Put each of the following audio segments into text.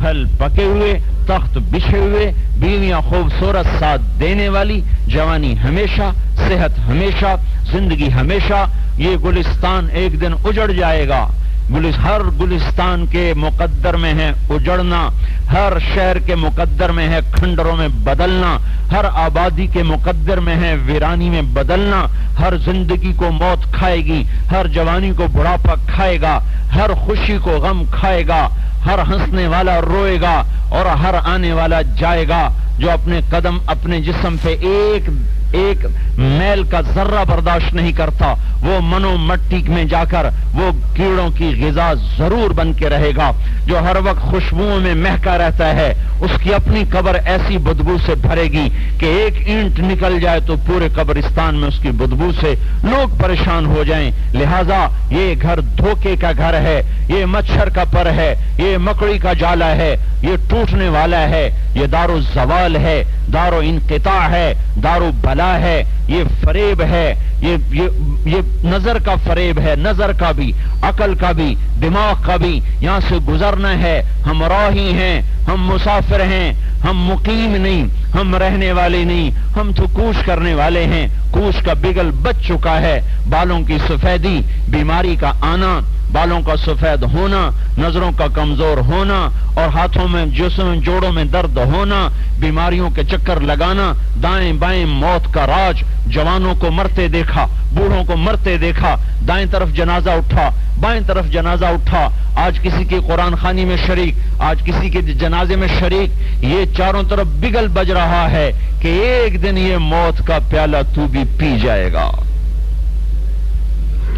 محل پکے ہوئے، تخت بچھے ہوئے، بیویاں خوبصورت ساتھ دینے والی، جوانی ہمیشہ، صحت ہمیشہ، زندگی ہمیشہ. یہ گلستان ایک دن اجڑ جائے گا. ہر گلستان کے مقدر میں ہے اجڑنا، ہر شہر کے مقدر میں ہے کھنڈروں میں بدلنا، ہر آبادی کے مقدر میں ہے ویرانی میں بدلنا. ہر زندگی کو موت کھائے گی، ہر جوانی کو بڑھاپا کھائے گا، ہر خوشی کو غم کھائے گا، ہر ہنسنے والا روئے گا اور ہر آنے والا جائے گا. جو اپنے قدم اپنے جسم پہ ایک میل کا ذرہ برداشت نہیں کرتا، وہ منو مٹی میں جا کر وہ کیڑوں کی غذا ضرور بن کے رہے گا. جو ہر وقت خوشبوؤں میں مہکا رہتا ہے، اس کی اپنی قبر ایسی بدبو سے بھرے گی کہ ایک اینٹ نکل جائے تو پورے قبرستان میں اس کی بدبو سے لوگ پریشان ہو جائیں. لہذا یہ گھر دھوکے کا گھر ہے، یہ مچھر کا پر ہے، یہ مکڑی کا جالا ہے، یہ ٹوٹنے والا ہے، یہ دار الزوال ہے، دار و انقطاع ہے، دار و بلا ہے، یہ فریب ہے، یہ نظر کا فریب ہے، نظر کا بھی، عقل کا بھی، دماغ کا بھی. یہاں سے گزرنا ہے. ہم راہی ہیں، ہم مسافر ہیں، ہم مقیم نہیں، ہم رہنے والے نہیں، ہم تو کوش کرنے والے ہیں. کوش کا بگل بچ چکا ہے. بالوں کی سفیدی، بیماری کا آنا، بالوں کا سفید ہونا، نظروں کا کمزور ہونا اور ہاتھوں میں جسم جوڑوں میں درد ہونا، بیماریوں کے چکر لگانا، دائیں بائیں موت کا راج. جوانوں کو مرتے دیکھا، بوڑھوں کو مرتے دیکھا، دائیں طرف جنازہ اٹھا، بائیں طرف جنازہ اٹھا، آج کسی کی قرآن خوانی میں شریک، آج کسی کے جنازے میں شریک. یہ چاروں طرف بگل بج رہا ہے کہ ایک دن یہ موت کا پیالہ تو بھی پی جائے گا،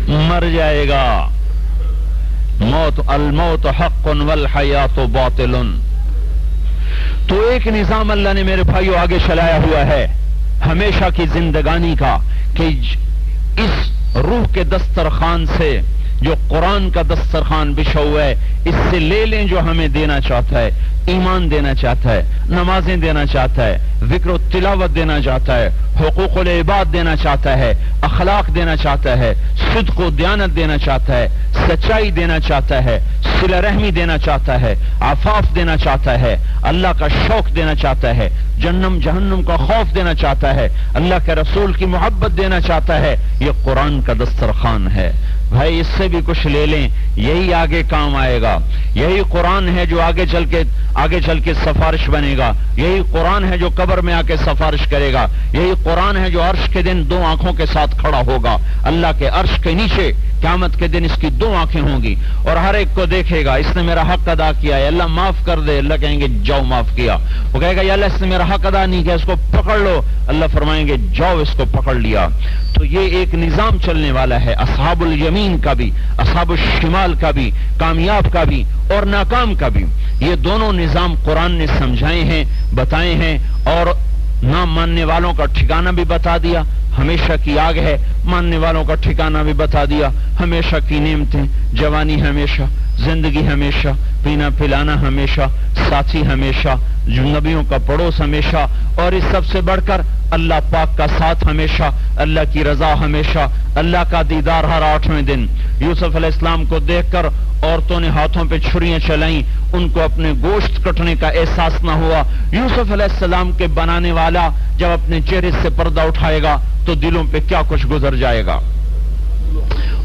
مر جائے گا. الموت حق والحیات باطل. تو ایک نظام اللہ نے میرے بھائیوں آگے چلایا ہوا ہے ہمیشہ کی زندگانی کا، کہ اس روح کے دسترخوان سے جو قرآن کا دسترخوان بچھا ہوا ہے، اس سے لے لیں جو ہمیں دینا چاہتا ہے. ایمان دینا چاہتا ہے، نمازیں دینا چاہتا ہے، ذکر و تلاوت دینا چاہتا ہے، حقوق العباد دینا چاہتا ہے، اخلاق دینا چاہتا ہے، صدق و دیانت دینا چاہتا ہے، سچائی دینا چاہتا ہے، صلہ رحمی دینا چاہتا ہے، عفاف دینا چاہتا ہے، اللہ کا شوق دینا چاہتا ہے، جہنم کا خوف دینا چاہتا ہے، اللہ کے رسول کی محبت دینا چاہتا ہے. یہ قرآن کا دسترخوان ہے. بھائی اس سے بھی کچھ لے لیں، یہی آگے کام آئے گا. یہی قرآن ہے جو آگے چل کے سفارش بنے گا. یہی قرآن ہے جو قبر میں آ کے سفارش کرے گا. یہی قرآن ہے جو عرش کے دن دو آنکھوں کے ساتھ کھڑا ہوگا. اللہ کے عرش کے نیچے قیامت کے دن اس کی دو آنکھیں ہوں گی اور ہر ایک کو دیکھے گا. اس نے میرا حق ادا کیا ہے، اللہ معاف کر دے. اللہ کہیں گے جاؤ معاف کیا. وہ کہے گا یا اللہ اس نے میرا حق ادا نہیں کیا، اس کو پکڑ لو. اللہ فرمائیں گے جاؤ اس کو پکڑ لیا. تو یہ ایک نظام چلنے والا ہے، اصحاب الیمین کا بھی، اصحاب الشمال کا بھی، کامیاب کا بھی اور ناکام کا بھی. یہ دونوں نظام قرآن نے سمجھائے ہیں، بتائے ہیں اور نہ ماننے والوں کا ٹھکانہ بھی بتا دیا. ہمیشہ کی آگ ہے، ماننے والوں کا ٹھکانہ بھی بتا دیا. ہمیشہ کی نعمتیں، جوانی ہمیشہ، زندگی ہمیشہ، پینا پلانا ہمیشہ، ساتھی ہمیشہ، نبیوں کا پڑوس ہمیشہ اور اس سب سے بڑھ کر اللہ پاک کا ساتھ ہمیشہ، اللہ کی رضا ہمیشہ، اللہ کا دیدار ہر 8ویں دن. یوسف علیہ السلام کو دیکھ کر عورتوں نے ہاتھوں پہ چھریاں چلائیں، ان کو اپنے گوشت کٹنے کا احساس نہ ہوا. یوسف علیہ السلام کے بنانے والا جب اپنے چہرے سے پردہ اٹھائے گا تو دلوں پہ کیا کچھ گزر جائے گا.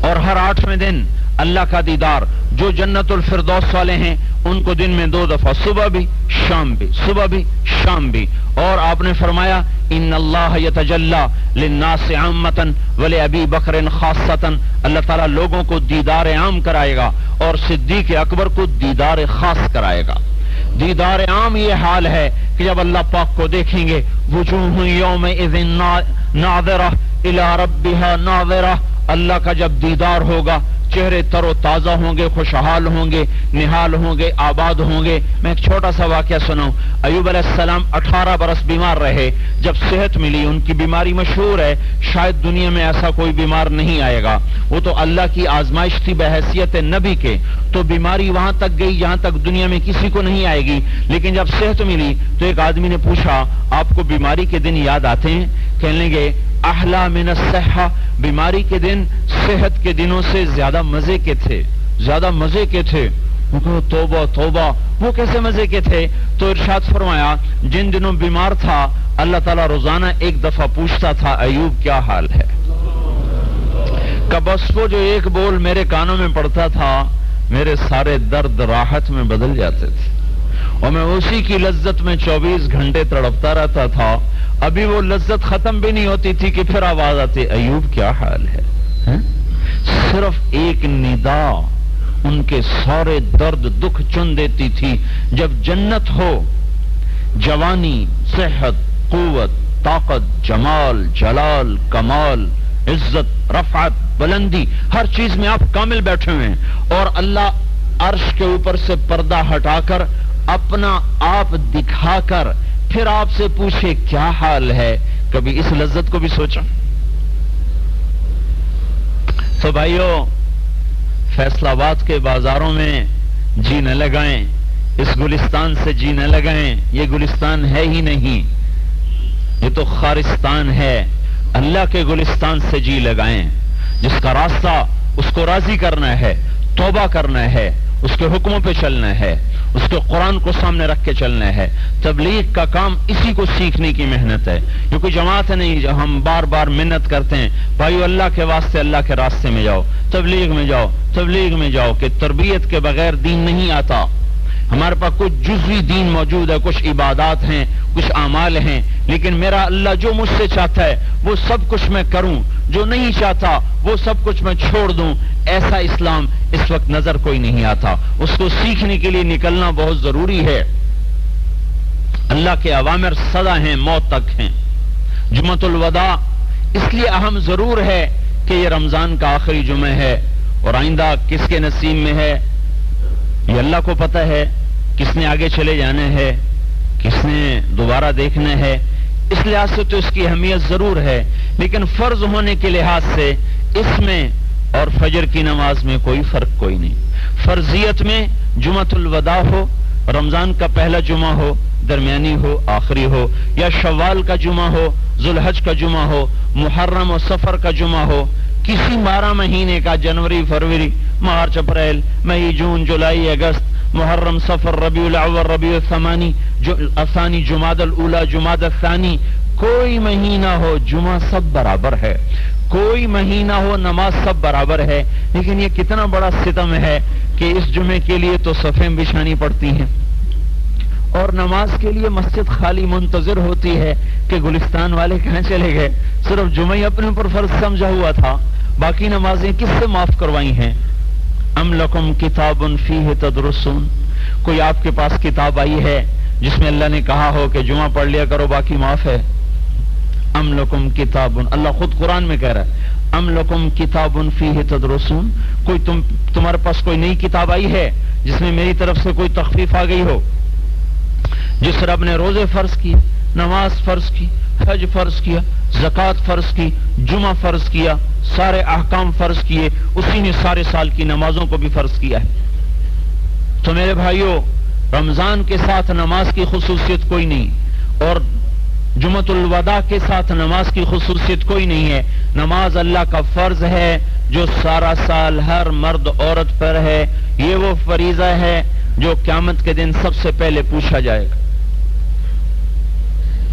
اور ہر 8ویں دن اللہ کا دیدار. جو جنت الفردوس والے ہیں ان کو دن میں 2 دفعہ، صبح بھی شام بھی، صبح بھی شام بھی. اور آپ نے فرمایا ان اللہ یتجلی للناس عامۃ ولابی بکر خاصۃ. اللہ تعالیٰ لوگوں کو دیدار عام کرائے گا اور صدیق اکبر کو دیدار خاص کرائے گا. دیدار عام یہ حال ہے کہ جب اللہ پاک کو دیکھیں گے، وجوہ یومئذ ناظرہ الی ربها ناظرہ. اللہ کا جب دیدار ہوگا چہرے تر و تازہ ہوں گے، خوشحال ہوں گے، نہال ہوں گے، آباد ہوں گے. میں ایک چھوٹا سا واقعہ سناؤں. ایوب علیہ السلام 18 برس بیمار رہے. جب صحت ملی، ان کی بیماری مشہور ہے، شاید دنیا میں ایسا کوئی بیمار نہیں آئے گا. وہ تو اللہ کی آزمائش تھی بحیثیت نبی کے. تو بیماری وہاں تک گئی جہاں تک دنیا میں کسی کو نہیں آئے گی. لیکن جب صحت ملی تو ایک آدمی نے پوچھا آپ کو بیماری کے دن یاد آتے ہیں؟ کہنے لگے احلا من الصحہ، بیماری کے دن صحت کے دنوں سے زیادہ مزے کے تھے، زیادہ مزے کے تھے. توبہ توبہ، وہ کیسے مزے کے تھے؟ تو ارشاد فرمایا جن دنوں بیمار تھا اللہ تعالیٰ روزانہ ایک دفعہ پوچھتا تھا ایوب کیا حال ہے؟ بس وہ جو ایک بول میرے کانوں میں پڑتا تھا میرے سارے درد راحت میں بدل جاتے تھے، اور میں اسی کی لذت میں 24 گھنٹے تڑپتا رہتا تھا۔ ابھی وہ لذت ختم بھی نہیں ہوتی تھی کہ پھر آواز آتی ایوب کیا حال ہے؟ صرف ایک ندا ان کے سارے درد دکھ چن دیتی تھی۔ جب جنت ہو، جوانی، صحت، قوت، طاقت، جمال، جلال، کمال، عزت، رفعت، بلندی، ہر چیز میں آپ کامل بیٹھے ہوئے ہیں، اور اللہ عرش کے اوپر سے پردہ ہٹا کر اپنا آپ دکھا کر پھر آپ سے پوچھے کیا حال ہے، کبھی اس لذت کو بھی سوچا؟ تو بھائیو، فیصل آباد کے بازاروں میں جی نہ لگائیں، اس گلستان سے جی نہ لگائیں، یہ گلستان ہے ہی نہیں، یہ تو خارستان ہے۔ اللہ کے گلستان سے جی لگائیں، جس کا راستہ اس کو راضی کرنا ہے، توبہ کرنا ہے، اس کے حکموں پہ چلنا ہے، اس کے قرآن کو سامنے رکھ کے چلنا ہے۔ تبلیغ کا کام اسی کو سیکھنے کی محنت ہے، یہ کوئی جماعت نہیں جو ہم بار بار محنت کرتے ہیں بھائیو اللہ کے واسطے اللہ کے راستے میں جاؤ، تبلیغ میں جاؤ، تبلیغ میں جاؤ، کہ تربیت کے بغیر دین نہیں آتا۔ ہمارے پاس کچھ جزوی دین موجود ہے، کچھ عبادات ہیں، کچھ اعمال ہیں، لیکن میرا اللہ جو مجھ سے چاہتا ہے وہ سب کچھ میں کروں، جو نہیں چاہتا وہ سب کچھ میں چھوڑ دوں، ایسا اسلام اس وقت نظر کوئی نہیں آتا۔ اس کو سیکھنے کے لیے نکلنا بہت ضروری ہے۔ اللہ کے اوامر سدا ہیں، موت تک ہیں۔ جمعۃ الوداع اس لیے اہم ضرور ہے کہ یہ رمضان کا آخری جمعہ ہے، اور آئندہ کس کے نصیب میں ہے یہ اللہ کو پتہ ہے، کس نے آگے چلے جانا ہے، کس نے دوبارہ دیکھنا ہے، اس لحاظ سے تو اس کی اہمیت ضرور ہے، لیکن فرض ہونے کے لحاظ سے اس میں اور فجر کی نماز میں کوئی فرق کوئی نہیں۔ فرضیت میں جمعۃ الوداع ہو، رمضان کا پہلا جمعہ ہو، درمیانی ہو، آخری ہو، یا شوال کا جمعہ ہو، ذوالحج کا جمعہ ہو، محرم و صفر کا جمعہ ہو، کسی 12 مہینے کا، جنوری، فروری، مارچ، اپریل، مئی، جون، جولائی، اگست، محرم، صفر، ربیع الاول، ربیع الثانی، جمادی الاولی، جمادی الثانی، کوئی مہینہ ہو جمعہ سب برابر ہے، کوئی مہینہ ہو نماز سب برابر ہے۔ لیکن یہ کتنا بڑا ستم ہے کہ اس جمعے کے لیے تو صفیں بچھانی پڑتی ہیں، اور نماز کے لیے مسجد خالی منتظر ہوتی ہے کہ گلستان والے کہاں چلے گئے، صرف جمعہ ہی اپنے اوپر فرض سمجھا ہوا تھا، باقی نمازیں کس سے معاف کروائی ہیں؟ ام لکم کتاب فیہ تدرسون، کوئی آپ کے پاس کتاب آئی ہے جس میں اللہ نے کہا ہو کہ جمعہ پڑھ لیا کرو باقی معاف ہے؟ ام لکم کتاب، اللہ خود قرآن میں کہہ رہا ہے ام لکم کتاب فیہ تدرسون، کوئی تمہارے پاس کوئی نئی کتاب آئی ہے جس میں میری طرف سے کوئی تخفیف آ گئی ہو؟ جس رب نے روزے فرض کیے، نماز فرض کی، حج فرض کیا، زکوٰۃ فرض کی، جمعہ فرض کیا، سارے احکام فرض کیے، اسی نے سارے سال کی نمازوں کو بھی فرض کیا ہے۔ تو میرے بھائیوں، رمضان کے ساتھ نماز کی خصوصیت کوئی نہیں، اور جمعۃ الوداع کے ساتھ نماز کی خصوصیت کوئی نہیں ہے۔ نماز اللہ کا فرض ہے جو سارا سال ہر مرد عورت پر ہے، یہ وہ فریضہ ہے جو قیامت کے دن سب سے پہلے پوچھا جائے گا۔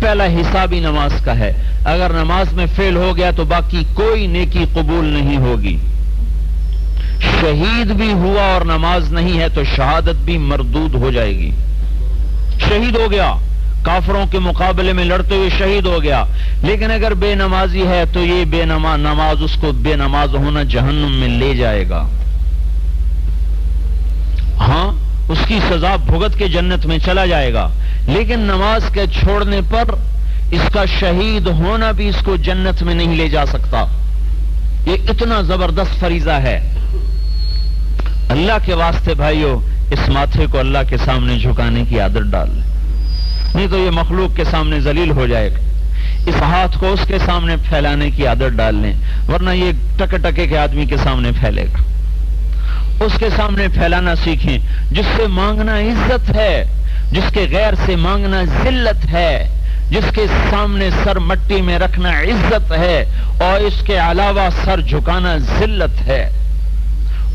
پہلا حساب ہی نماز کا ہے، اگر نماز میں فیل ہو گیا تو باقی کوئی نیکی قبول نہیں ہوگی۔ شہید بھی ہوا اور نماز نہیں ہے تو شہادت بھی مردود ہو جائے گی۔ شہید ہو گیا، کافروں کے مقابلے میں لڑتے ہوئے شہید ہو گیا، لیکن اگر بے نمازی ہے تو یہ نماز اس کو بے نماز ہونا جہنم میں لے جائے گا۔ ہاں، اس کی سزا بھگت کے جنت میں چلا جائے گا، لیکن نماز کے چھوڑنے پر اس کا شہید ہونا بھی اس کو جنت میں نہیں لے جا سکتا۔ یہ اتنا زبردست فریضہ ہے۔ اللہ کے واسطے بھائیو، اس ماتھے کو اللہ کے سامنے جھکانے کی عادت ڈال لیں، نہیں تو یہ مخلوق کے سامنے ذلیل ہو جائے گا۔ اس ہاتھ کو اس کے سامنے پھیلانے کی عادت ڈال لیں، ورنہ یہ ٹکے ٹکے کے آدمی کے سامنے پھیلے گا۔ اس کے سامنے پھیلانا سیکھیں، جس سے مانگنا عزت ہے، جس کے غیر سے مانگنا ذلت ہے، جس کے سامنے سر مٹی میں رکھنا عزت ہے، اور اس کے علاوہ سر جھکانا ذلت ہے۔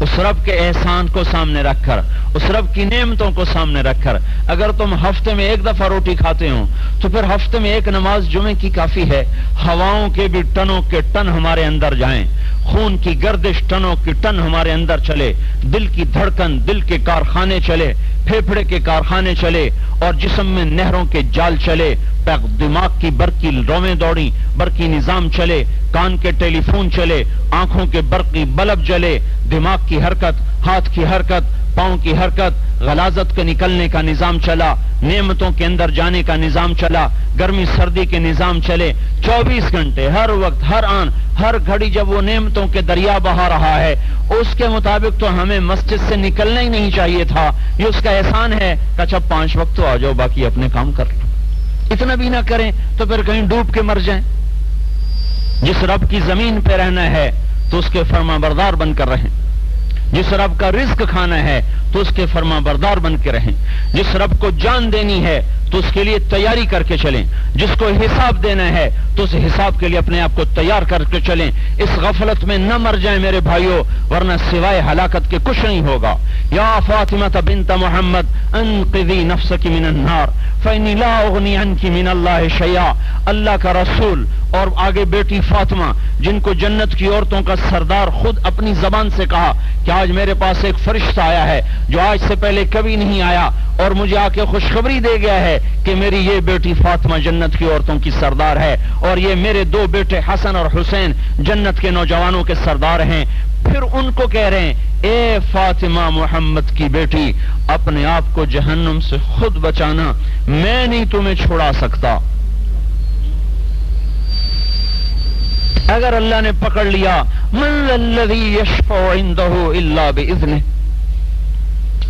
اس رب کے احسان کو سامنے رکھ کر، اس رب کی نعمتوں کو سامنے رکھ کر اگر تم ہفتے میں ایک دفعہ روٹی کھاتے ہو تو پھر ہفتے میں ایک نماز جمعے کی کافی ہے۔ ہواؤں کے بھی ٹنوں کے ٹن ہمارے اندر جائیں، خون کی گردش ٹنوں کی ٹن ہمارے اندر چلے، دل کی دھڑکن، دل کے کارخانے چلے، پھیپھڑے کے کارخانے چلے، اور جسم میں نہروں کے جال چلے، دماغ کی برقی رویں دوڑیں، برقی نظام چلے، کان کے ٹیلی فون چلے، آنکھوں کے برقی بلب جلے، دماغ کی حرکت، ہاتھ کی حرکت، پاؤں کی حرکت، غلاظت کے نکلنے کا نظام چلا، نعمتوں کے اندر جانے کا نظام چلا، گرمی سردی کے نظام چلے، 24 گھنٹے ہر وقت ہر آن ہر گھڑی جب وہ نعمتوں کے دریا بہا رہا ہے، اس کے مطابق تو ہمیں مسجد سے نکلنا ہی نہیں چاہیے تھا۔ یہ اس کا احسان ہے کہ اچھا 5 وقت تو آ جاؤ، باقی اپنے کام کر لو۔ اتنا بھی نہ کریں تو پھر کہیں ڈوب کے مر جائیں۔ جس رب کی زمین پہ رہنا ہے تو اس کے فرما بردار بن کر رہیں، جس رب کا رزق کھانا ہے تو اس کے فرما بردار بن کے رہیں، جس رب کو جان دینی ہے تو اس کے لیے تیاری کر کے چلیں، جس کو حساب دینا ہے تو اس حساب کے لیے اپنے آپ کو تیار کر کے چلیں۔ اس غفلت میں نہ مر جائیں میرے بھائیوں، ورنہ سوائے ہلاکت کے کچھ نہیں ہوگا۔ یا فاطمہ بنت محمد انقذی نفسک من النار فإنی لا اغنی عنک من اللہ شیئا۔ اللہ کا رسول اور آگے بیٹی فاطمہ، جن کو جنت کی عورتوں کا سردار خود اپنی زبان سے کہا کہ آج میرے پاس ایک فرشتہ آیا ہے جو آج سے پہلے کبھی نہیں آیا اور مجھے آ کے خوشخبری دے گیا ہے کہ میری یہ بیٹی فاطمہ جنت کی عورتوں کی سردار ہے، اور یہ میرے 2 بیٹے حسن اور حسین جنت کے نوجوانوں کے سردار ہیں۔ پھر ان کو کہہ رہے ہیں اے فاطمہ محمد کی بیٹی، اپنے آپ کو جہنم سے خود بچانا، میں نہیں تمہیں چھڑا سکتا۔ اگر اللہ نے پکڑ لیا من الذی یشفع عنده الا باذنہ،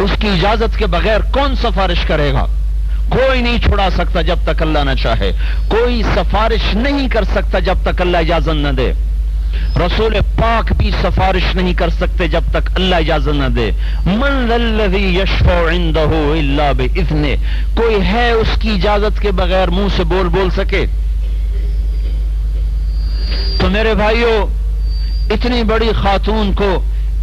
اس کی اجازت کے بغیر کون سفارش کرے گا؟ کوئی نہیں چھڑا سکتا جب تک اللہ نہ چاہے، کوئی سفارش نہیں کر سکتا جب تک اللہ اجازت نہ دے، رسول پاک بھی سفارش نہیں کر سکتے جب تک اللہ اجازت نہ دے۔ من الذی یشفع عنده الا باذنہ، کوئی ہے اس کی اجازت کے بغیر منہ سے بول سکے؟ تو میرے بھائیوں، اتنی بڑی خاتون کو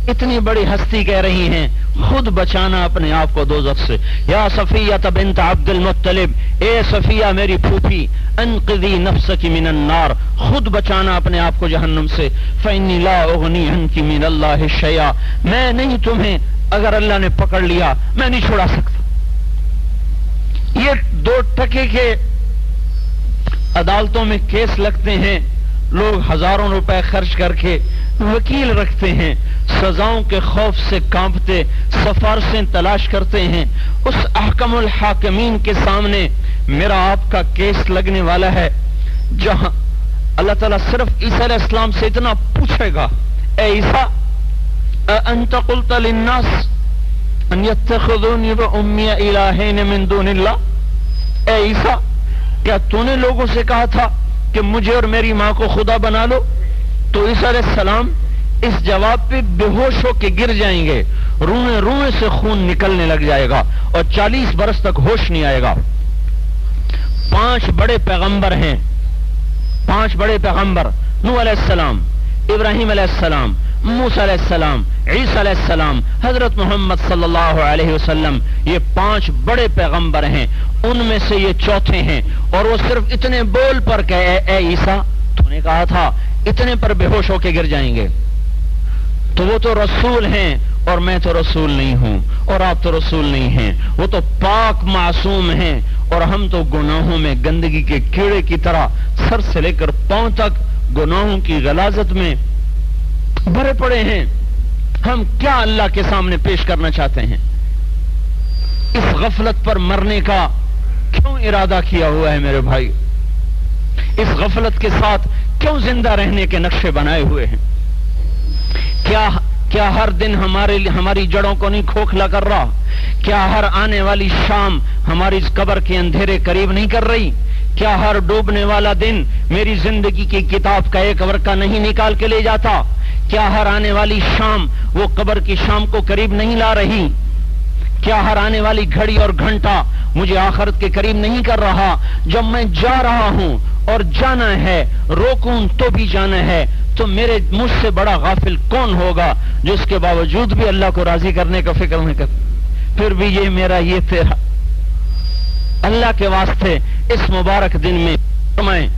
اتنی بڑی ہستی کہہ رہی ہیں خود بچانا اپنے آپ کو دوزخ سے۔ یا صفیہ بنت عبد المطلب، اے صفیہ میری پھوپھی، انقذی نفسک من النار، خود بچانا اپنے آپ کو جہنم سے۔ فإنی لا اغنی عنک من اللہ شیئا، میں نہیں تمہیں، اگر اللہ نے پکڑ لیا میں نہیں چھڑا سکتا۔ یہ 2 ٹکے کے عدالتوں میں کیس لگتے ہیں، لوگ ہزاروں روپے خرچ کر کے وکیل رکھتے ہیں، سزاؤں کے خوف سے کانپتے سفارشیں تلاش کرتے ہیں۔ اس احکم الحاکمین کے سامنے میرا آپ کا کیس لگنے والا ہے، جہاں اللہ تعالیٰ صرف عیسیٰ علیہ السلام سے اتنا پوچھے گا، اے عیسیٰ انت قلت للناس ان یتخذونی و امی الہین من دون اللہ، اے عیسیٰ کیا تو نے لوگوں سے کہا تھا کہ مجھے اور میری ماں کو خدا بنا لو؟ تو عیسیٰ علیہ السلام اس جواب پہ بے ہوش ہو کے گر جائیں گے، روئیں روئیں سے خون نکلنے لگ جائے گا اور 40 برس تک ہوش نہیں آئے گا۔ 5 بڑے پیغمبر ہیں، 5 بڑے پیغمبر، نوح علیہ السلام، ابراہیم علیہ السلام، موسیٰ علیہ السلام، عیسیٰ علیہ السلام، حضرت محمد صلی اللہ علیہ وسلم، یہ 5 بڑے پیغمبر ہیں، ان میں سے یہ چوتھے ہیں، اور وہ صرف اتنے بول پر کہ اے عیسیٰ تو نے کہا تھا، اتنے پر بے ہوش ہو کے گر جائیں گے۔ تو وہ تو رسول ہیں اور میں تو رسول نہیں ہوں، اور آپ تو رسول نہیں ہیں، وہ تو پاک معصوم ہیں اور ہم تو گناہوں میں گندگی کے کیڑے کی طرح سر سے لے کر پاؤں تک گناہوں کی غلاظت میں بھرے پڑے ہیں۔ ہم کیا اللہ کے سامنے پیش کرنا چاہتے ہیں؟ اس غفلت پر مرنے کا کیوں ارادہ کیا ہوا ہے میرے بھائی؟ اس غفلت کے ساتھ کیوں زندہ رہنے کے نقشے بنائے ہوئے ہیں؟ کیا ہر دن ہماری جڑوں کو نہیں کھوکھلا کر رہا؟ کیا ہر آنے والی شام ہماری اس قبر کے اندھیرے قریب نہیں کر رہی؟ کیا ہر ڈوبنے والا دن میری زندگی کی کتاب کا ایک ورقہ نہیں نکال کے لے جاتا؟ کیا ہر آنے والی شام وہ قبر کی شام کو قریب نہیں لا رہی؟ کیا ہر آنے والی گھڑی اور گھنٹا مجھے آخرت کے قریب نہیں کر رہا؟ جب میں جا رہا ہوں اور جانا ہے، روکوں تو بھی جانا ہے، تو میرے مجھ سے بڑا غافل کون ہوگا جو اس کے باوجود بھی اللہ کو راضی کرنے کا فکر نہیں کرتا. پھر بھی یہ میرا یہ تیرا. اللہ کے واسطے اس مبارک دن میں فرمائیں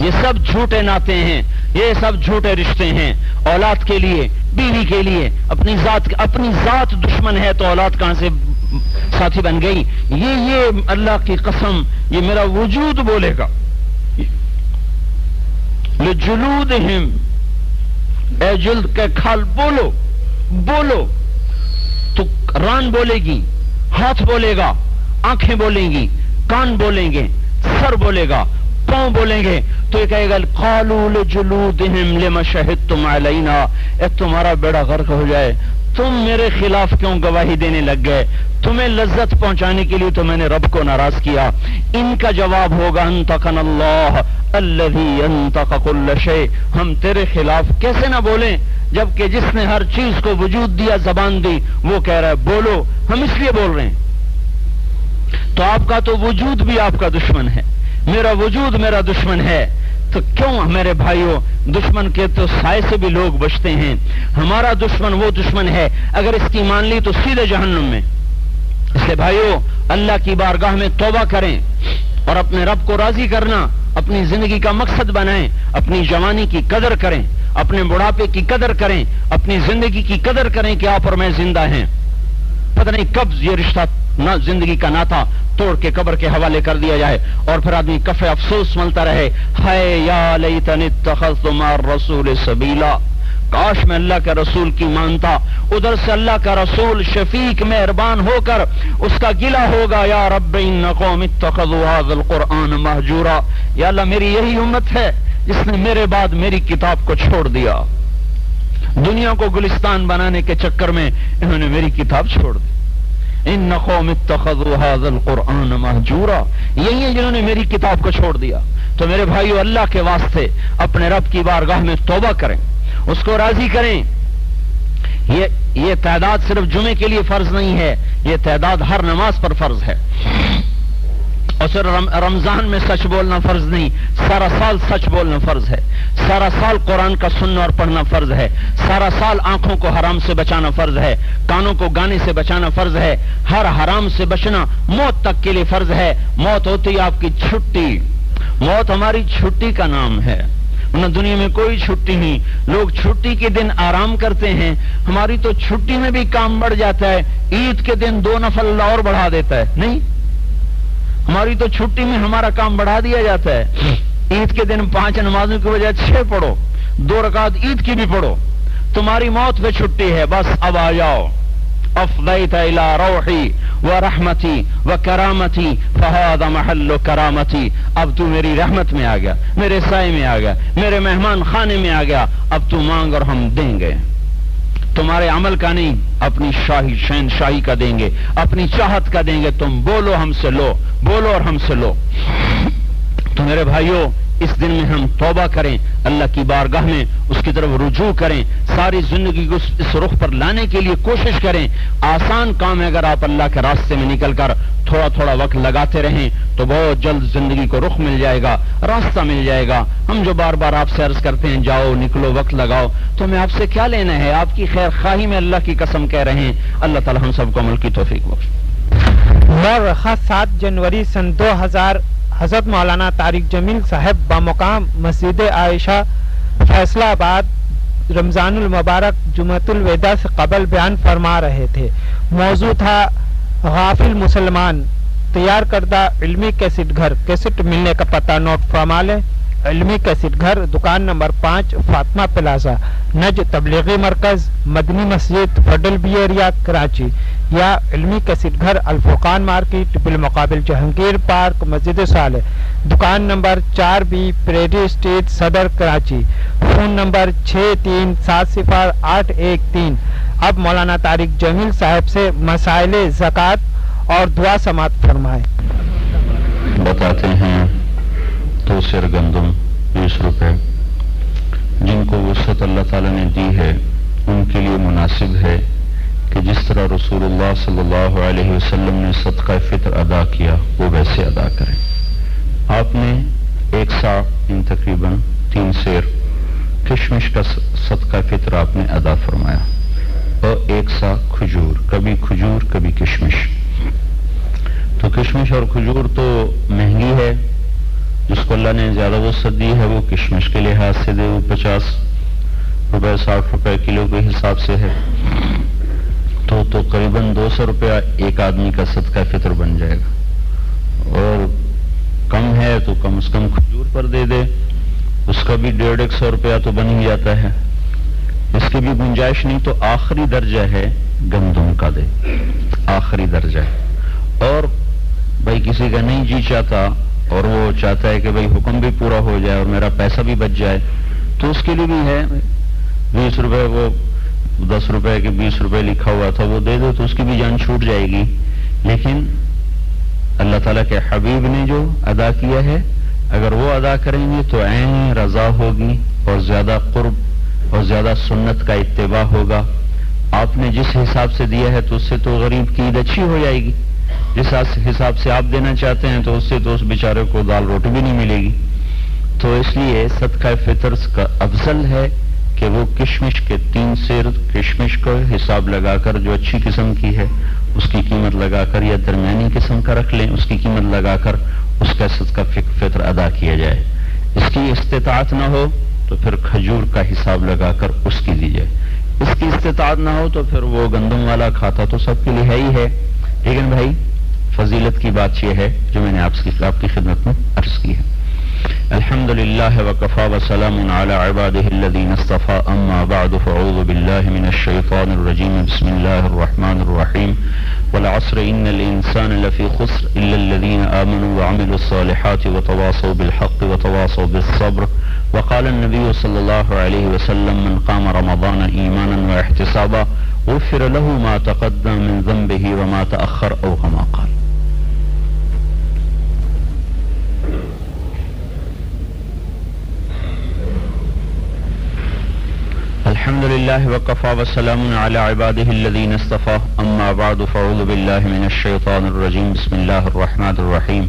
یہ سب جھوٹے ناطے ہیں, یہ سب جھوٹے رشتے ہیں. اولاد کے لیے, بیوی کے لیے, اپنی ذات دشمن ہے تو اولاد کہاں سے ساتھی بن گئی. یہ اللہ کی قسم یہ میرا وجود بولے گا. لجلودہم, اے جلد کے کھال بولو بولو. تو ران بولے گی, ہاتھ بولے گا, آنکھیں بولیں گی, کان بولیں گے, سر بولے گا, پاؤں بولیں گے. تو یہ کہے گا قالوا لجلودہم لما شہدتم علینا, اے تمہارا بیڑا غرق ہو جائے, تم میرے خلاف کیوں گواہی دینے لگ گئے؟ تمہیں لذت پہنچانے کے لیے تو میں نے رب کو ناراض کیا. ان کا جواب ہوگا انطقنا اللہ الذی انطق کل شیء, ہم تیرے خلاف کیسے نہ بولیں جبکہ جس نے ہر چیز کو وجود دیا, زبان دی, وہ کہہ رہا ہے بولو, ہم اس لیے بول رہے ہیں. تو آپ کا تو وجود بھی آپ کا دشمن ہے, میرا وجود میرا دشمن ہے. تو کیوں میرے بھائیوں, دشمن کے تو سائے سے بھی لوگ بچتے ہیں. ہمارا دشمن وہ دشمن ہے اگر اس کی مان لی تو سیدھے جہنم میں. اس لیے بھائیوں اللہ کی بارگاہ میں توبہ کریں اور اپنے رب کو راضی کرنا اپنی زندگی کا مقصد بنائیں. اپنی جوانی کی قدر کریں, اپنے بڑھاپے کی قدر کریں, اپنی زندگی کی قدر کریں کہ آپ اور میں زندہ ہیں. پتہ نہیں کب یہ رشتہ زندگی کا ناتا توڑ کے قبر کے حوالے کر دیا جائے اور پھر آدمی کفے افسوس ملتا رہے, ہائے یا لیتنی اتخذت مع الرسول سبیلا, کاش میں اللہ کے رسول کی مانتا. ادھر سے اللہ کا رسول شفیق مہربان ہو کر اس کا گلہ ہوگا, یا رب ان قوم اتخذوا هذا القرآن مہجورا, یا اللہ میری یہی امت ہے جس نے میرے بعد میری کتاب کو چھوڑ دیا. دنیا کو گلستان بنانے کے چکر میں انہوں نے میری کتاب چھوڑ دی. ان قوم اتخذوا هذا القرآن مہجورا, یہی ہیں جنہوں نے میری کتاب کو چھوڑ دیا. تو میرے بھائیو اللہ کے واسطے اپنے رب کی بارگاہ میں توبہ کریں, اس کو راضی کریں. یہ تعداد صرف جمعے کے لیے فرض نہیں ہے, یہ تعداد ہر نماز پر فرض ہے. اور صرف رمضان میں سچ بولنا فرض نہیں, سارا سال سچ بولنا فرض ہے. سارا سال قرآن کا سننا اور پڑھنا فرض ہے. سارا سال آنکھوں کو حرام سے بچانا فرض ہے, کانوں کو گانے سے بچانا فرض ہے. ہر حرام سے بچنا موت تک کے لیے فرض ہے. موت ہوتی ہے آپ کی چھٹی, موت ہماری چھٹی کا نام ہے, ورنہ دنیا میں کوئی چھٹی نہیں. لوگ چھٹی کے دن آرام کرتے ہیں, ہماری تو چھٹی میں بھی کام بڑھ جاتا ہے. عید کے دن 2 نفل اور بڑھا دیتا ہے. نہیں, ہماری تو چھٹی میں ہمارا کام بڑھا دیا جاتا ہے. عید کے دن 5 نمازوں کی بجائے 6 پڑھو, 2 رکعت عید کی بھی پڑھو. تمہاری موت پہ چھٹی ہے, بس اب آ جاؤ. افضیت الی روحی و رحمتی و کرامتی فہذا محل کرامتی, اب تو میری رحمت میں آ گیا, میرے سائے میں آ گیا, میرے مہمان خانے میں آ گیا. اب تو مانگ اور ہم دیں گے. تمہارے عمل کا نہیں, اپنی شاہی شہنشاہی کا دیں گے, اپنی چاہت کا دیں گے. تم بولو ہم سے لو, بولو اور ہم سے لو. تو میرے بھائیوں اس دن میں ہم توبہ کریں, اللہ کی بارگاہ میں اس کی طرف رجوع کریں, ساری زندگی کو اس رخ پر لانے کے لیے کوشش کریں. آسان کام ہے, اگر آپ اللہ کے راستے میں نکل کر تھوڑا تھوڑا وقت لگاتے رہیں تو بہت جلد زندگی کو رخ مل جائے گا, راستہ مل جائے گا. ہم جو بار بار آپ سے عرض کرتے ہیں جاؤ نکلو وقت لگاؤ, تو ہمیں آپ سے کیا لینا ہے؟ آپ کی خیر خواہی میں اللہ کی قسم کہہ رہے ہیں. اللہ تعالی ہم سب کو عمل کی توفیق بخشے. مورخہ 7 جنوری سن 2000 حضرت مولانا طارق جمیل صاحب بمقام مسجد عائشہ فیصلہ آباد رمضان المبارک جمعۃ الوداع سے قبل بیان فرما رہے تھے. موضوع تھا غافل مسلمان. تیار کردہ علمی کیسٹ گھر, کیسٹ ملنے کا پتہ نوٹ فرما لیں. علمی کیسٹ گھر, دکان نمبر 5 فاطمہ پلازا, نج تبلیغی مرکز, مدنی مسجد, فڈل بی ایریا, کراچی. یا علمی کیسٹ گھر الفرقان مارکیٹ بالمقابل جہانگیر پارک, مسجد صالح, دکان نمبر 4B, پریڈی اسٹریٹ, صدر, کراچی. Phone number 63700813. اب مولانا طارق جمیل صاحب سے مسائل زکوٰۃ اور دعا سماعت فرمائیں. بتاتے ہیں 2 سیر گندم 20 روپے, جن کو وسعت اللہ تعالی نے دی ہے ان کے لیے مناسب ہے کہ جس طرح رسول اللہ صلی اللہ علیہ وسلم نے صدقہ فطر ادا کیا وہ ویسے ادا کریں. آپ نے 1 سا تقریباً 3 سیر کشمش کا صدقہ فطر آپ نے ادا فرمایا اور 1 سا کھجور، کبھی کھجور کبھی کشمش. تو کشمش اور کھجور تو مہنگی ہے، جس کو اللہ نے زیادہ وسعت دی ہے وہ کشمش کے لحاظ سے دے، وہ 50 روپے 60 روپے کلو کے حساب سے ہے، تو تقریباً 200 روپیہ ایک آدمی کا صدقہ فطر بن جائے گا. اور کم ہے تو کم از کم کھجور پر دے دے، اس کا بھی 150 روپیہ تو بن ہی جاتا ہے. اس کی بھی گنجائش نہیں تو آخری درجہ ہے گندم کا دے، آخری درجہ ہے. اور بھائی کسی کا نہیں جی چاہتا اور وہ چاہتا ہے کہ بھائی حکم بھی پورا ہو جائے اور میرا پیسہ بھی بچ جائے، تو اس کے لیے بھی ہے 20 روپے، وہ 10 روپے کے 20 روپے لکھا ہوا تھا وہ دے دو تو اس کی بھی جان چھوٹ جائے گی. لیکن اللہ تعالیٰ کے حبیب نے جو ادا کیا ہے اگر وہ ادا کریں گے تو عین رضا ہوگی اور زیادہ قرب اور زیادہ سنت کا اتباع ہوگا. آپ نے جس حساب سے دیا ہے تو اس سے تو غریب کی عید اچھی ہو جائے گی، جس حساب سے آپ دینا چاہتے ہیں تو اس سے تو اس بیچارے کو دال روٹی بھی نہیں ملے گی. تو اس لیے صدقہ فطر کا افضل ہے کہ وہ کشمش کے 3 سیر کشمش کا حساب لگا کر جو اچھی قسم کی ہے اس کی قیمت لگا کر، یا درمیانی قسم کا رکھ لیں اس کی قیمت لگا کر اس کا صدقہ فطر ادا کیا جائے. اس کی استطاعت نہ ہو تو پھر کھجور کا حساب لگا کر اس کی دی جائے. اس کی استطاعت نہ ہو تو پھر وہ گندم والا کھاتا تو سب کے لیے ہے ہی ہے. لیکن بھائی فضیلت کی بات یہ ہے جو میں نے آپ کی خدمت میں عرض کی ہے. الحمد للہ وکفى وسلام علی عباده الذین اصطفى اما بعد فاعوذ باللہ من الشیطان الرجیم بسم اللہ الرحمن الرحیم والعصر ان الانسان لفی خسر الا الذین آمنوا وعملوا الصالحات وتواصوا بالحق وتواصوا بالصبر وقال النبی صلی اللہ علیہ وسلم من قام رمضان ایمانا واحتسابا غفر له ما تقدم من ذنبه وما تأخر او كما قال. الحمد لله وكفى وسلام على عباده الذين اصطفى اما بعد فاعوذ بالله من الشيطان الرجيم بسم الله الرحمن الرحيم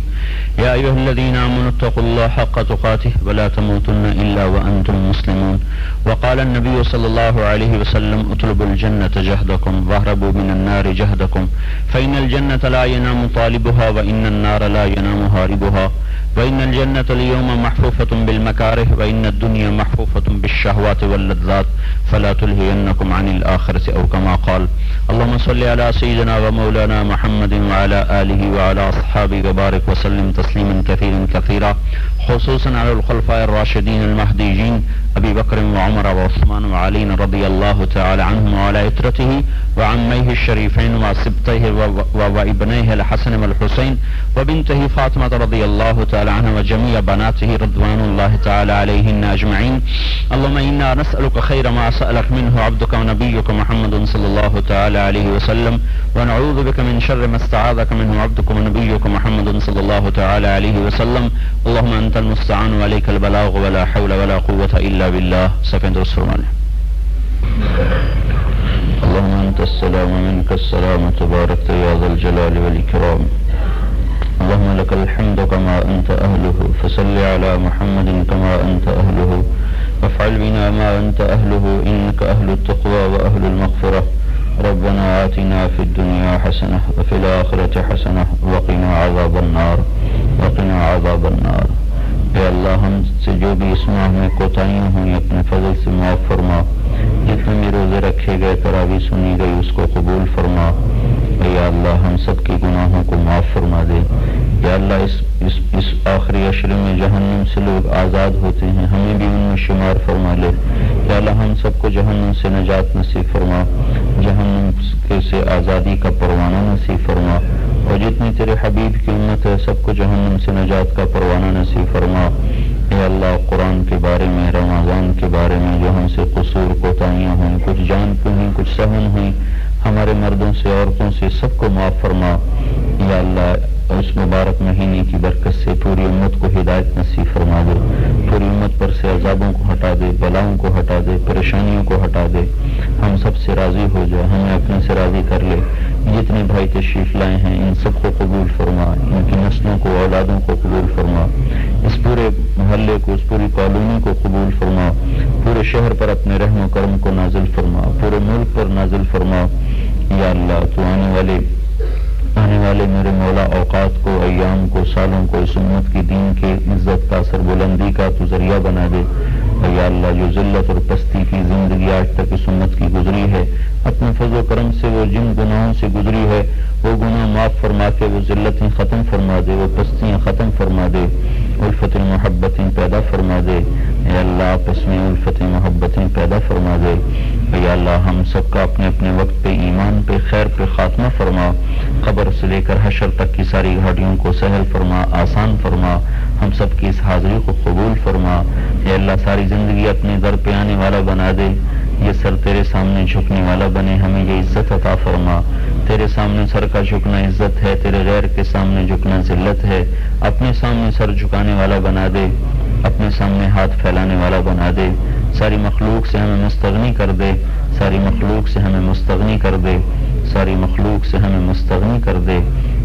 يا ايها الذين امنوا اتقوا الله حق تقاته ولا تموتن الا وانتم مسلمون وقال النبي صلى الله عليه وسلم اطلبوا الجنة جهدكم واهربوا من النار جهدكم فإن الجنة لا ينام طالبها وإن النار لا ينام هاربها وإن الجنة اليوم محفوفة بالمكاره وإن الدنيا محفوفة بالشهوات واللذات فلا تلهينكم عن الآخرة أو كما قال. اللهم صل على سيدنا ومولانا محمد وعلى آله وعلى أصحابه وبارك وسلم تسليما كثيرا كثيرا خصوصا على الخلفاء الراشدين المهديين أبي بكر وعمر وعثمان وعلي رضي الله تعالى عنهم وعلى عترته وعميه الشريفين وسبطيه وابنيه الحسن والحسين وبنته فاطمة رضي الله تعالى عنها وجميع بناته رضوان الله تعالى عليهن أجمعين. اللهم إنا نسألك خير ما سألك منه عبدك ونبيك محمد صلى الله تعالى عليه وسلم ونعوذ بك من شر ما استعاذك منه عبدك ونبيك محمد صلى الله تعالى عليه وسلم. اللهم أنت المستعان وعليك البلاغ ولا حول ولا قوة إلا بالله. سكن درس فرمانه. اللهم أنت السلام ومنك السلام تبارك يا ذا الجلال والإكرام. اللهم لك الحمد كما أنت أهله فصل على محمد كما أنت أهله وافعل بنا ما أنت أهله إنك أهل التقوى وأهل المغفرة. ربنا آتنا في الدنيا حسنة وفي الآخرة حسنة وقنا عذاب النار وقنا عذاب النار. اے اللہ ہم سے جو بھی اس ماہ میں کوتاہیاں ہوئی اپنے فضل سے معاف فرما. جتنے بھی روزے رکھے گئے تراویح سنی گئی اس کو قبول فرما. یا اللہ ہم سب کے گناہوں کو معاف فرما دے. یا اللہ اس آخری عشرے میں جہنم سے لوگ آزاد ہوتے ہیں ہمیں بھی ان میں شمار فرما لے. یا اللہ ہم سب کو جہنم سے نجات نصیب فرما، جہنم سے آزادی کا پروانہ نصیب فرما. اور جتنی تیرے حبیب کی امت ہے سب کو جہنم سے نجات کا پروانہ نصیب فرما. اے اللہ قرآن کے بارے میں، رمضان کے بارے میں جو ہم سے قصور کوتاہیاں ہوئیں، کچھ جان پہ ہوئیں کچھ سہن ہوئیں، ہمارے مردوں سے عورتوں سے سب کو معاف فرما. یا اللہ اس مبارک مہینے کی برکت سے پوری امت کو ہدایت نصیب فرما دے. پوری امت پر سے عذابوں کو ہٹا دے، بلاؤں کو ہٹا دے، پریشانیوں کو ہٹا دے. ہم سب سے راضی ہو جائے، ہمیں اپنے سے راضی کر لے. جتنے بھائی تشریف لائے ہیں ان سب کو قبول فرما، ان کی نسلوں کو، اولادوں کو قبول فرما، اس پورے محلے کو، اس پوری کالونی کو قبول فرما، پورے شہر پر اپنے رحم و کرم کو نازل فرما، پورے ملک پر نازل فرما۔ یا اللہ تو آنے والے میرے مولا اوقات کو، ایام کو، سالوں کو اس امت کی دین کے عزت کا، سربلندی کا تو ذریعہ بنا دے۔ یا اللہ جو ذلت اور پستی کی زندگی آج تک اس امت کی گزری ہے، اپنے فضل و کرم سے وہ جن گناہوں سے گزری ہے وہ گناہ معاف فرما کے وہ ذلتیں ختم فرما دے، وہ پستیاں ختم فرما دے، الفت محبتیں پیدا فرما دے۔ اے اللہ آپس میں الفت محبتیں پیدا فرما دے۔ یا اللہ ہم سب کا اپنے اپنے وقت پہ ایمان پہ خیر پہ خاتمہ فرما، قبر سے لے کر حشر تک کی ساری گھاٹیوں کو سہل فرما، آسان فرما، ہم سب کی اس حاضری کو قبول فرما۔ اے اللہ ساری زندگی اپنے در پہ آنے والا بنا دے، یہ سر تیرے سامنے جھکنے والا بنے، ہمیں یہ عزت عطا فرما۔ تیرے سامنے سر کا جھکنا عزت ہے، تیرے غیر کے سامنے جھکنا ذلت ہے، اپنے سامنے سر جھکانے والا بنا دے، اپنے سامنے ہاتھ پھیلانے والا بنا دے، ساری مخلوق سے ہمیں مستغنی کر دے، ساری مخلوق سے ہمیں مستغنی کر دے، ساری مخلوق سے ہمیں مستغنی کر دے۔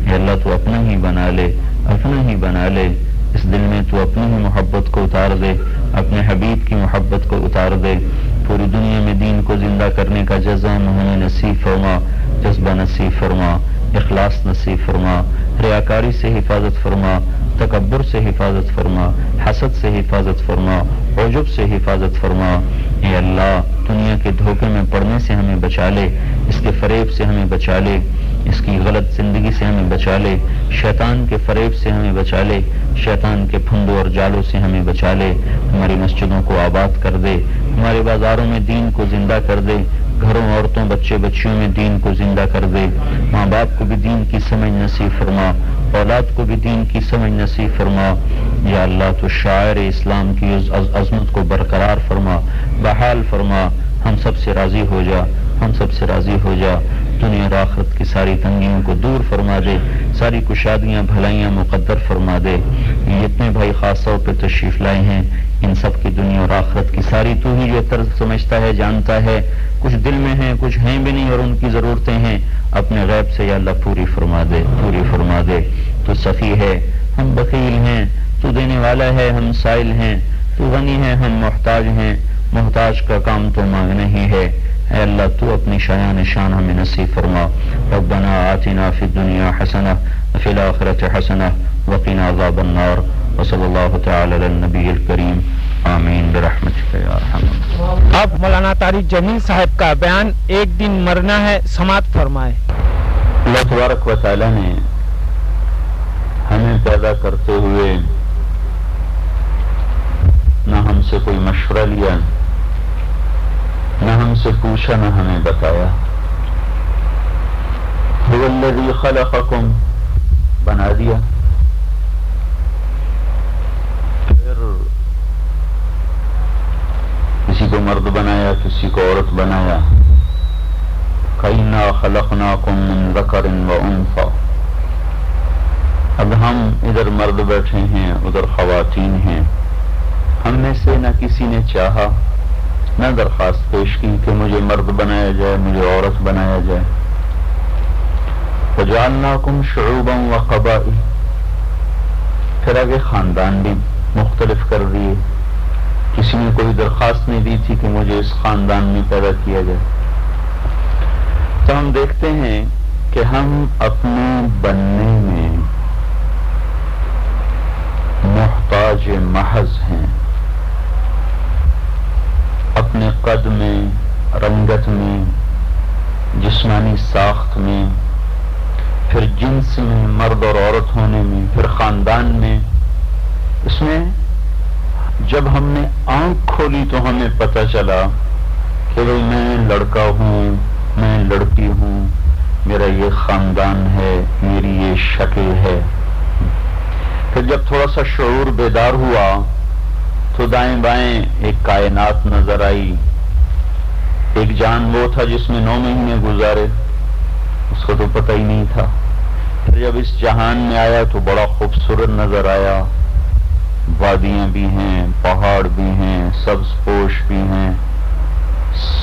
اے اللہ تو اپنا ہی بنا لے، اپنا ہی بنا لے، اس دل میں تو اپنی ہی محبت کو اتار دے، اپنے حبیب کی محبت کو اتار دے، پوری دنیا میں دین کو زندہ کرنے کا جذبہ ہمیں نصیب فرما، جذبہ نصیب فرما، اخلاص نصیب فرما، ریاکاری سے حفاظت فرما، تکبر سے حفاظت فرما، حسد سے حفاظت فرما، عجب سے حفاظت فرما۔ اے اللہ دنیا کے دھوکے میں پڑنے سے ہمیں بچا لے، اس کے فریب سے ہمیں بچا لے، اس کی غلط زندگی سے ہمیں بچا لے، شیطان کے فریب سے ہمیں بچا لے، شیطان کے پھندوں اور جالوں سے ہمیں بچا لے، ہماری مسجدوں کو آباد کر دے، ہمارے بازاروں میں دین کو زندہ کر دے، گھروں عورتوں بچے بچیوں میں دین کو زندہ کر دے، ماں باپ کو بھی دین کی سمجھ نصیب فرما، اولاد کو بھی دین کی سمجھ نصیب فرما۔ یا اللہ تو شاعر اسلام کی عظمت کو برقرار فرما، بحال فرما، ہم سب سے راضی ہو جا، ہم سب سے راضی ہو جا، دنیا اور آخرت کی ساری تنگیوں کو دور فرما دے، ساری کشادیاں بھلائیاں مقدر فرما دے۔ جتنے بھائی خاص طور پہ تشریف لائے ہیں ان سب کی دنیا اور آخرت کی ساری تو ہی جو طرز سمجھتا ہے، جانتا ہے، کچھ دل میں ہیں کچھ ہیں بھی نہیں اور ان کی ضرورتیں ہیں، اپنے غیب سے یا اللہ پوری فرما دے، پوری فرما دے۔ تو سخی ہے ہم بخیل ہیں، تو دینے والا ہے ہم سائل ہیں، تو غنی ہے ہم محتاج ہیں، محتاج کا کام تو مانگنا ہی ہے۔ اے اللہ تو اپنی شایان شان ہمیں نصیب فرما۔ ربنا آتنا فی الدنیا حسنہ وفی الآخرۃ حسنہ وقنا عذاب النار، وصلی اللہ تعالی علی النبی الکریم، آمین برحمتک یا ارحم الراحمین۔ اب مولانا طارق جمیل صاحب کا بیان ایک دن مرنا ہے سماعت فرمائے۔ اللہ تبارک و تعالی نے ہمیں پیدا کرتے ہوئے نہ ہم سے کوئی مشورہ لیا، نہ ہم سے پوچھا، نہ ہمیں بتایا۔ هو الذی خلقکم، بنا دیا، پھر کسی کو مرد بنایا، کسی کو عورت بنایا۔ کَإِنَّا خَلَقْنَاكُم مِّن ذَكَرٍ وَأُنثَىٰ، اب ہم ادھر مرد بیٹھے ہیں ادھر خواتین ہیں، ہم میں سے نہ کسی نے چاہا نہ درخواست پیش کی کہ مجھے مرد بنایا جائے، مجھے عورت بنایا جائے۔ وَجَعَلْنَاكُمْ شُعُوبًا وَقَبَائِلَ، پھر آگے خاندان بھی مختلف کر دیے، کسی نے کوئی درخواست نہیں دی تھی کہ مجھے اس خاندان میں پیدا کیا جائے۔ تو ہم دیکھتے ہیں کہ ہم اپنے بننے میں محتاج محض ہیں، اپنے قد میں، رنگت میں، جسمانی ساخت میں، پھر جنس میں، مرد اور عورت ہونے میں، پھر خاندان میں۔ اس میں جب ہم نے آنکھ کھولی تو ہمیں پتہ چلا کہ بھئی میں لڑکا ہوں، میں لڑکی ہوں، میرا یہ خاندان ہے، میری یہ شکل ہے۔ پھر جب تھوڑا سا شعور بیدار ہوا تو دائیں بائیں ایک کائنات نظر آئی، ایک جان وہ تھا جس میں 9 مہینے گزارے، اس کو تو پتہ ہی نہیں تھا۔ پھر جب اس جہان میں آیا تو بڑا خوبصورت نظر آیا، وادیاں بھی ہیں، پہاڑ بھی ہیں، سبز پوش بھی ہیں،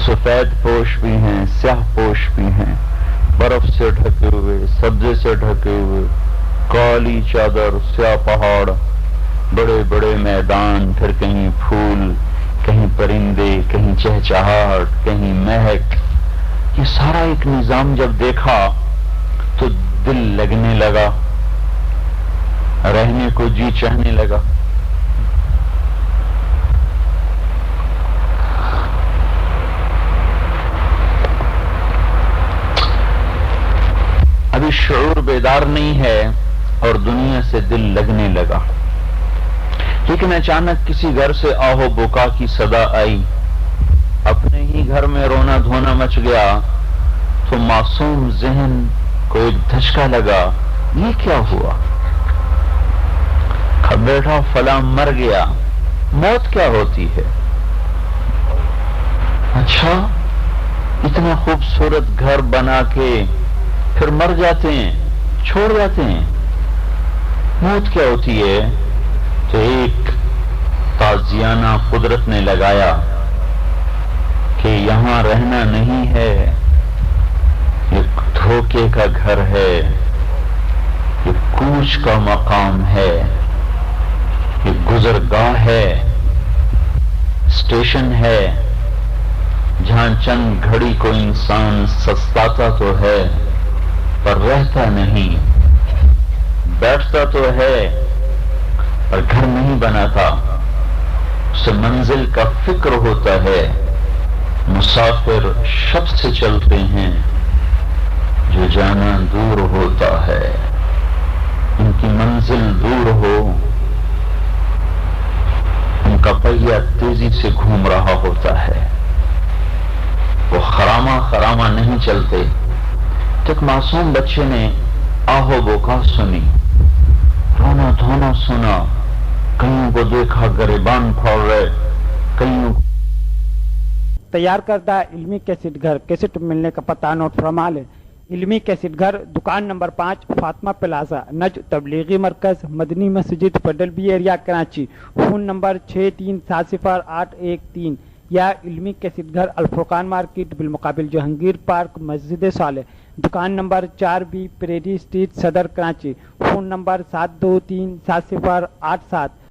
سفید پوش بھی ہیں، سیاہ پوش بھی ہیں، برف سے ڈھکے ہوئے، سبزے سے ڈھکے ہوئے، کالی چادر، سیاہ پہاڑ، بڑے بڑے میدان، پھر کہیں پھول، کہیں پرندے، کہیں چہچہاہٹ، کہیں مہک، یہ سارا ایک نظام جب دیکھا تو دل لگنے لگا، رہنے کو جی چاہنے لگا۔ ابھی شعور بیدار نہیں ہے اور دنیا سے دل لگنے لگا، لیکن اچانک کسی گھر سے آہو بکا کی صدا آئی، اپنے ہی گھر میں رونا دھونا مچ گیا، تو معصوم ذہن کو ایک دھچکا لگا، یہ کیا ہوا؟ بیٹا فلاں مر گیا، موت کیا ہوتی ہے؟ اچھا، اتنا خوبصورت گھر بنا کے پھر مر جاتے ہیں، چھوڑ جاتے ہیں، موت کیا ہوتی ہے؟ تو ایک تازیانہ قدرت نے لگایا کہ یہاں رہنا نہیں ہے، یہ دھوکے کا گھر ہے، یہ کوچ کا مقام ہے، یہ گزرگاہ ہے، اسٹیشن ہے، جہاں چند گھڑی کو انسان سستاتا تو ہے پر رہتا نہیں، بیٹھتا تو ہے پر گھر نہیں بناتا، اسے منزل کا فکر ہوتا ہے۔ مسافر شب سے چلتے ہیں جو جانا دور ہوتا ہے، ان کی منزل دور ہو، ان کا پہیہ تیزی سے گھوم رہا ہوتا ہے، وہ خرامہ خرامہ نہیں چلتے۔ ایک معصوم بچے نے آہو بکا سنی، رونا دھونا سنا، کئیوں کو دیکھا گریبان پھاڑ رہے، کئیوں تیار کردہ علمی کیسٹ گھر، کیسٹ ملنے کا پتہ نوٹ فرما لیں۔ علمی کیسٹ گھر، دکان نمبر 5، فاطمہ پلازا، نج تبلیغی مرکز، مدنی مسجد، پڈل B area, Karachi. Phone number 63700813 یا علمی کیسٹ گھر، الفرقان مارکیٹ بالمقابل جہانگیر پارک، مسجد صالح، دکان نمبر 4B، پریری اسٹریٹ، صدر، کراچی۔ Phone number 72370887